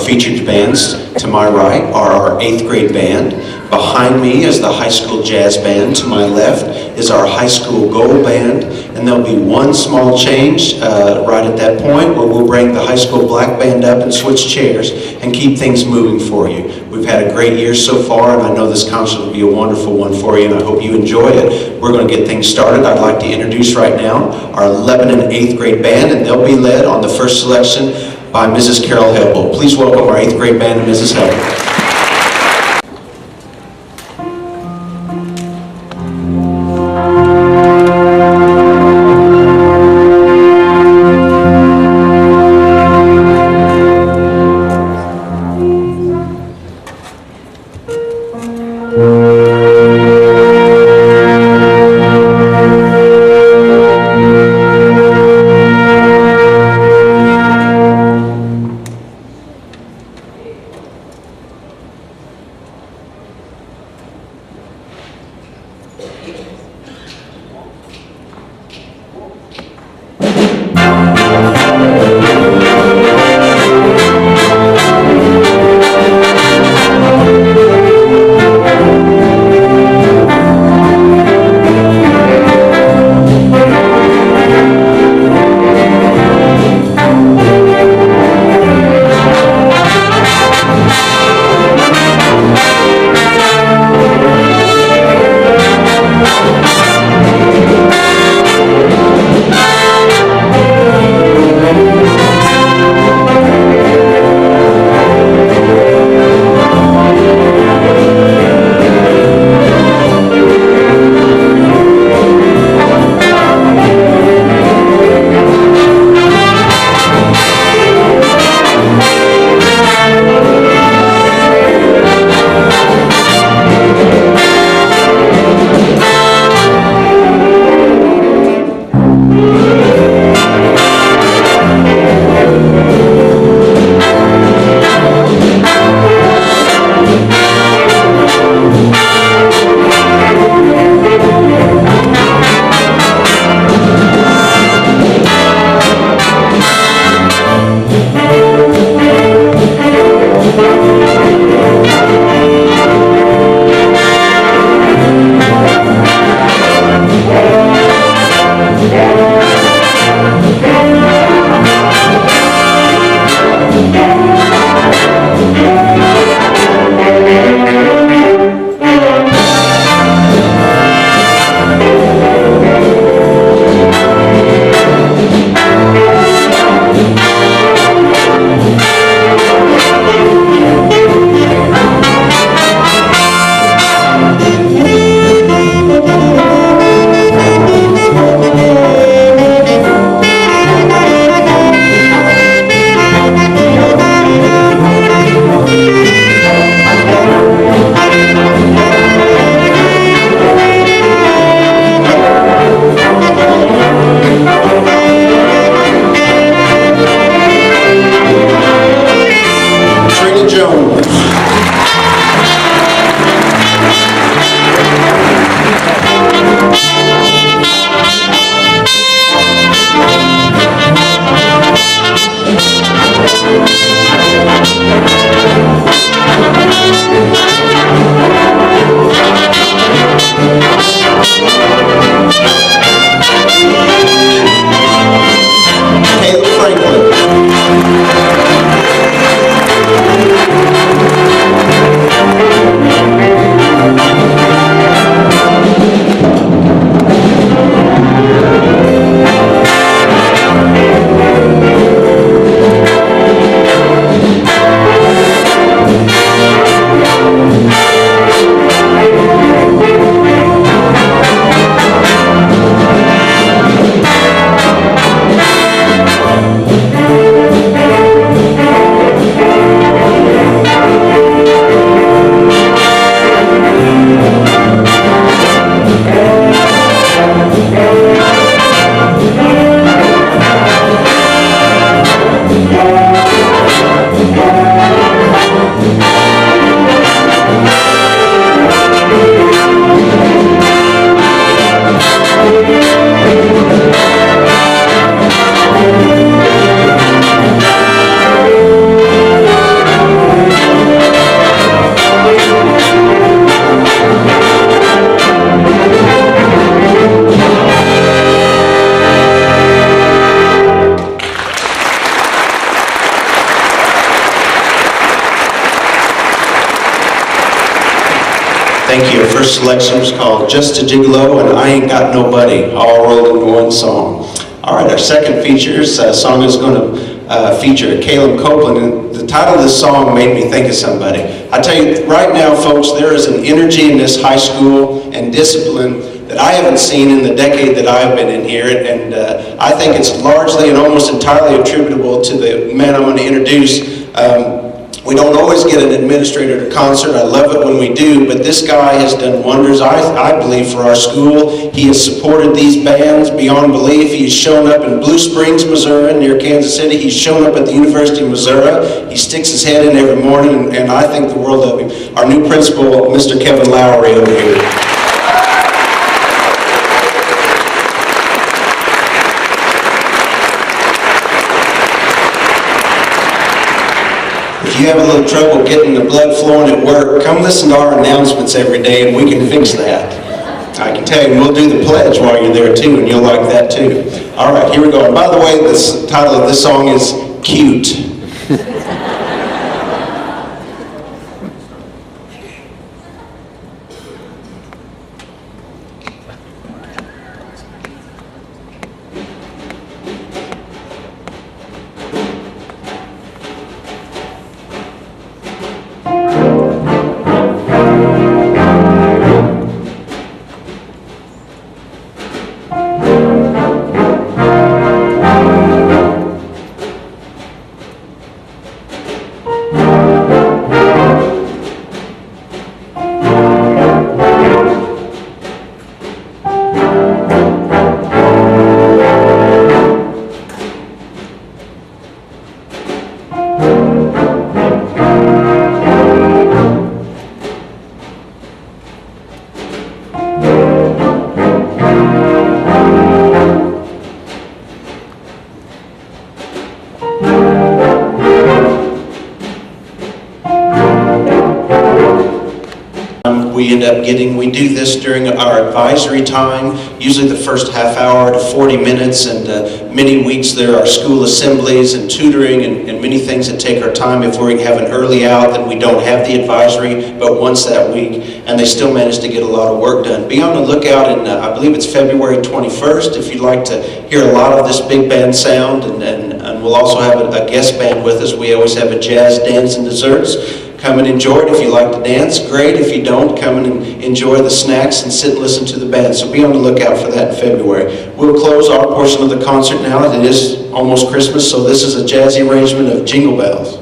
featured bands. To my right are our 8th grade band. Behind me is the high school jazz band. To my left is our high school gold band. And there'll be one small change right at that point where we'll bring the high school black band up and switch chairs and keep things moving for you. We've had a great year so far, and I know this concert will be a wonderful one for you, and I hope you enjoy it. We're going to get things started. I'd like to introduce right now our 11th and 8th grade band, and they'll be led on the first selection by Mrs. Carol Hebel. Please welcome our 8th grade band and Mrs. Hebel. Thank you. First selection was called Just a Gigolo and I Ain't Got Nobody, all rolled into one song. All right, our second song is going to feature Caleb Copeland, and the title of this song made me think of somebody. I tell you, right now, folks, there is an energy in this high school and discipline that I haven't seen in the decade that I've been in here, and I think it's largely and almost entirely attributable to the man I'm going to introduce. We don't always get an administrator to concert. I love it when we do, but this guy has done wonders, I believe, for our school. He has supported these bands beyond belief. He's shown up in Blue Springs, Missouri, near Kansas City. He's shown up at the University of Missouri. He sticks his head in every morning, and I think the world of him. Our new principal, Mr. Kevin Lowry, over here. If you have a little trouble getting the blood flowing at work, come listen to our announcements every day and we can fix that. I can tell you, we'll do the pledge while you're there too, and you'll like that too. All right, here we go. And by the way, the title of this song is Cute. We do this during our advisory time, usually the first half hour to 40 minutes, and many weeks there are school assemblies and tutoring and many things that take our time. If we have an early out, then we don't have the advisory but once that week, and they still manage to get a lot of work done. Be on the lookout, and I believe it's February 21st, if you'd like to hear a lot of this big band sound, and we'll also have a guest band with us. We always have a jazz, dance, and desserts. Come and enjoy it. If you like to dance, great. If you don't, come and enjoy the snacks and sit and listen to the band. So be on the lookout for that in February. We'll close our portion of the concert now. It is almost Christmas, so this is a jazzy arrangement of Jingle Bells.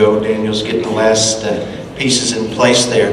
go. Daniel's getting the last pieces in place there.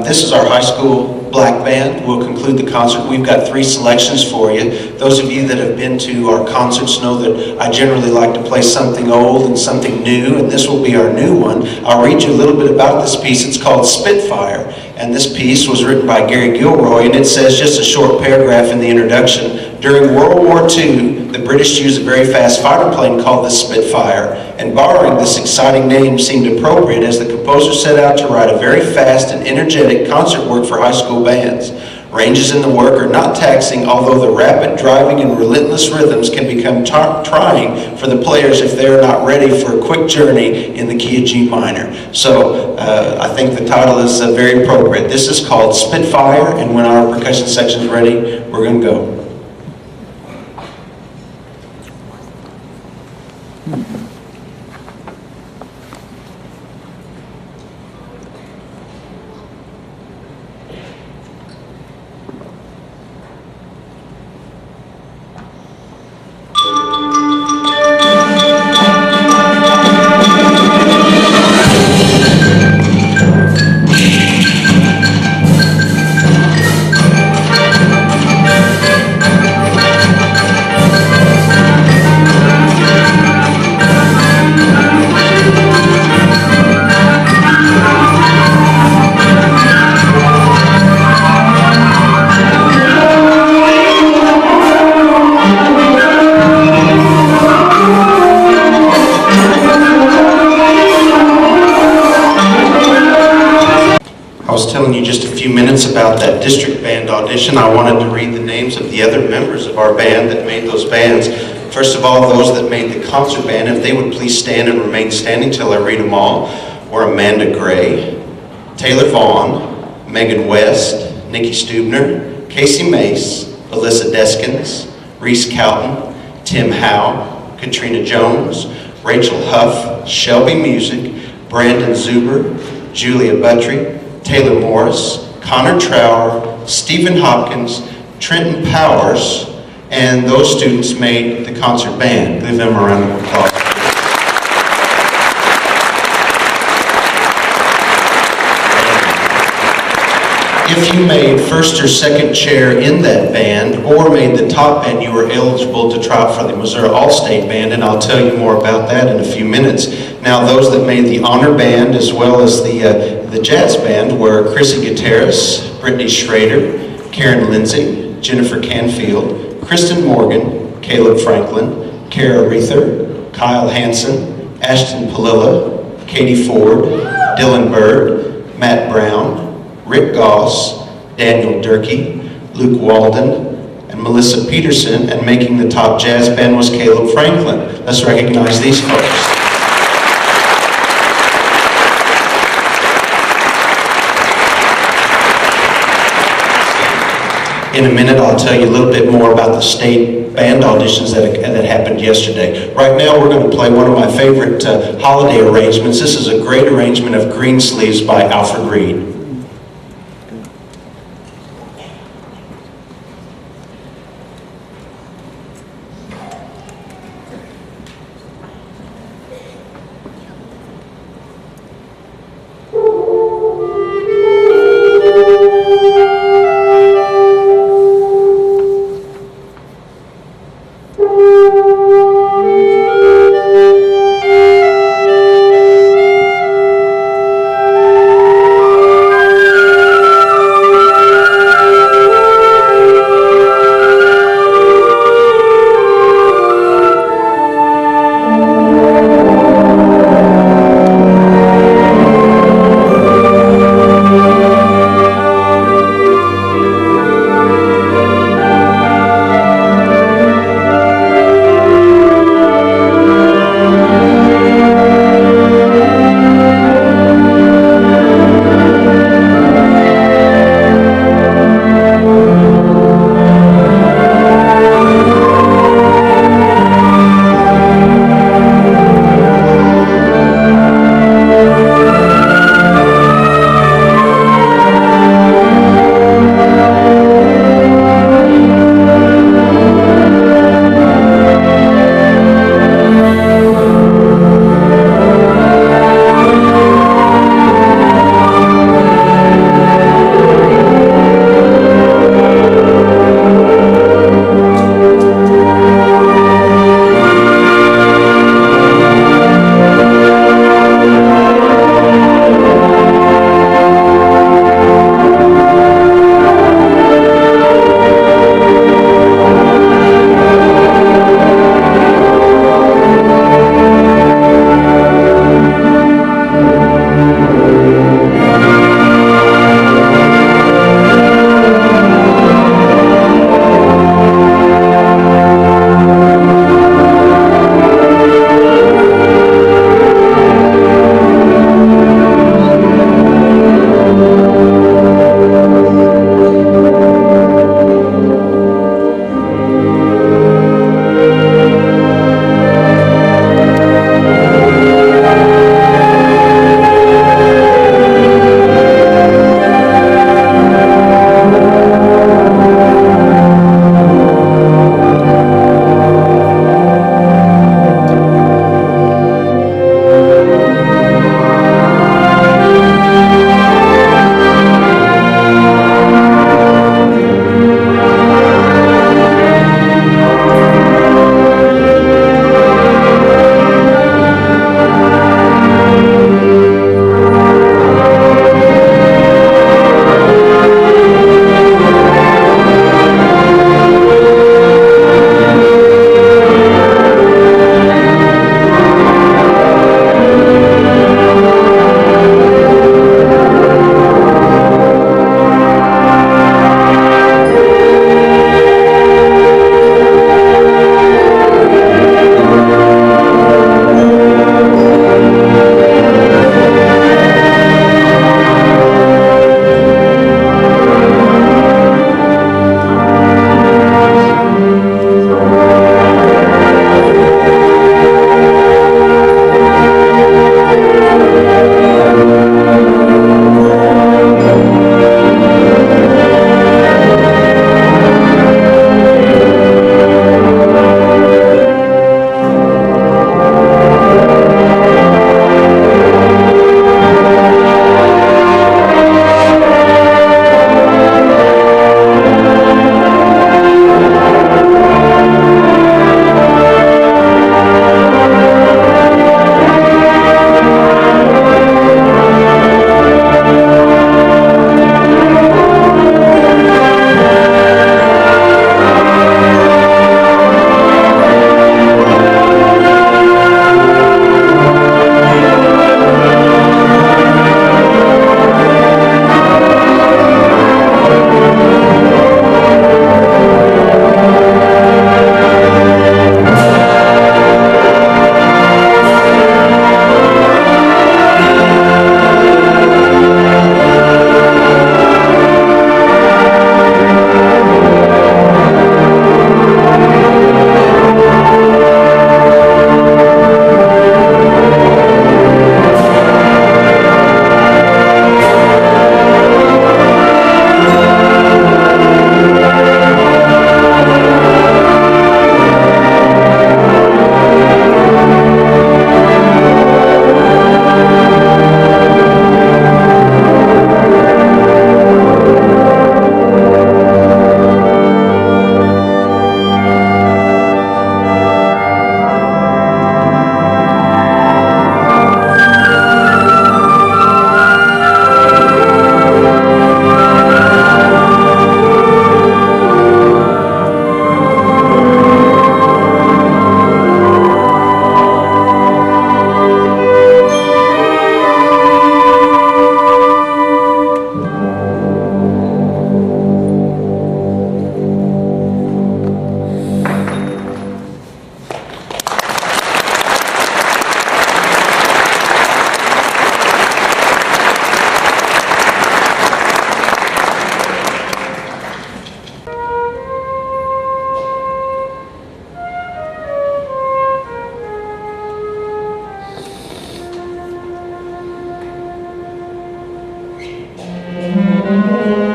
This is our high school black band. We'll conclude the concert. We've got 3 selections for you. Those of you that have been to our concerts know that I generally like to play something old and something new, and this will be our new one. I'll read you a little bit about this piece. It's called Spitfire, and this piece was written by Gary Gilroy, and it says just a short paragraph in the introduction. During World War II, the British used a very fast fighter plane called the Spitfire, and borrowing this exciting name seemed appropriate as the composer set out to write a very fast and energetic concert work for high school bands. Ranges in the work are not taxing, although the rapid driving and relentless rhythms can become trying for the players if they're not ready for a quick journey in the key of G minor. So I think the title is very appropriate. This is called Spitfire, and when our percussion section is ready, we're going to go. Just a few minutes about that district band audition. I wanted to read the names of the other members of our band that made those bands. First of all, those that made the concert band, if they would please stand and remain standing till I read them all, were Amanda Gray, Taylor Vaughn, Megan West, Nikki Stubner, Casey Mace, Alyssa Deskins, Reese Cowton, Tim Howe, Katrina Jones, Rachel Huff, Shelby Music, Brandon Zuber, Julia Buttry, Taylor Morris, Connor Trower, Stephen Hopkins, Trenton Powers, and those students made the concert band. Give them a round of applause. If you made first or second chair in that band or made the top band, you were eligible to try out for the Missouri All-State Band, and I'll tell you more about that in a few minutes. Now, those that made the honor band as well as the jazz band were Chrissy Gutierrez, Brittany Schrader, Karen Lindsay, Jennifer Canfield, Kristen Morgan, Caleb Franklin, Kara Reether, Kyle Hansen, Ashton Palilla, Katie Ford, Dylan Bird, Matt Brown, Rick Goss, Daniel Durkee, Luke Walden, and Melissa Peterson, and making the top jazz band was Caleb Franklin. Let's recognize these folks. In a minute, I'll tell you a little bit more about the state band auditions that happened yesterday. Right now, we're going to play one of my favorite holiday arrangements. This is a great arrangement of Greensleeves by Alfred Reed. Thank you.